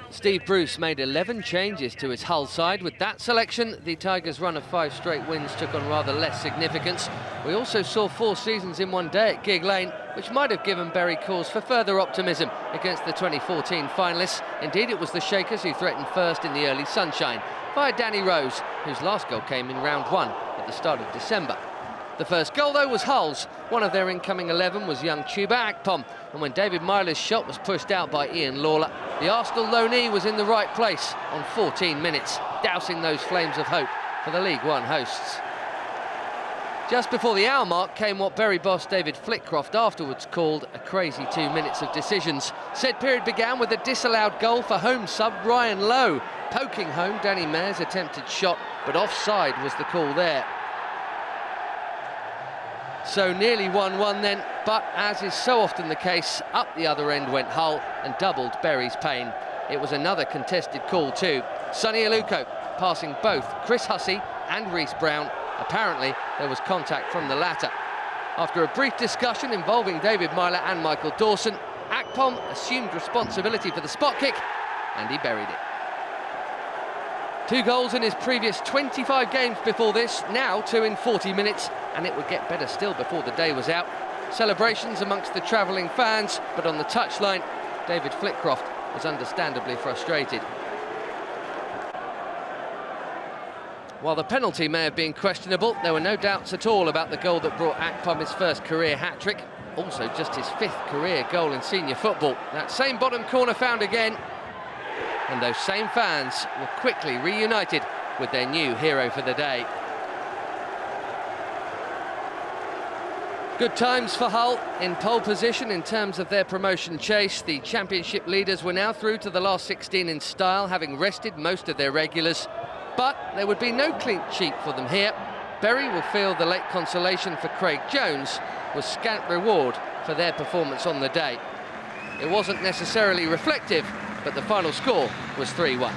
Steve Bruce made 11 changes to his Hull side. With that selection, the Tigers' run of 5 straight wins took on rather less significance. We also saw 4 seasons in one day at Gigg Lane, which might have given Bury cause for further optimism against the 2014 finalists. Indeed, it was the Shakers who threatened first in the early sunshine, via Danny Rose, whose last goal came in round 1 at the start of December. The first goal, though, was Hull's. One of their incoming 11 was young Chuba Akpom, and when David Myler's shot was pushed out by Ian Lawler, the Arsenal loanee was in the right place on 14 minutes, dousing those flames of hope for the League One hosts. Just before the hour mark came what Bury boss David Flitcroft afterwards called a crazy 2 minutes of decisions. Said period began with a disallowed goal for home sub Ryan Lowe, poking home Danny Mayor's attempted shot, but offside was the call there. So nearly 1-1 then, but as is so often the case, up the other end went Hull and doubled Bury's pain. It was another contested call too. Sonny Aluko passing both Chris Hussey and Reece Brown. Apparently there was contact from the latter. After a brief discussion involving David Myler and Michael Dawson, Akpom assumed responsibility for the spot kick and he buried it. 2 goals in his previous 25 games before this, now 2 in 40 minutes, and it would get better still before the day was out. Celebrations amongst the travelling fans, but on the touchline, David Flitcroft was understandably frustrated. While the penalty may have been questionable, there were no doubts at all about the goal that brought Akpom his first career hat-trick, also just his 5th career goal in senior football. That same bottom corner found again, and those same fans were quickly reunited with their new hero for the day. Good times for Hull, in pole position in terms of their promotion chase. The Championship leaders were now through to the last 16 in style, having rested most of their regulars. But there would be no clean sheet for them here. Bury will feel the late consolation for Craig Jones was scant reward for their performance on the day. It wasn't necessarily reflective, but the final score was 3-1.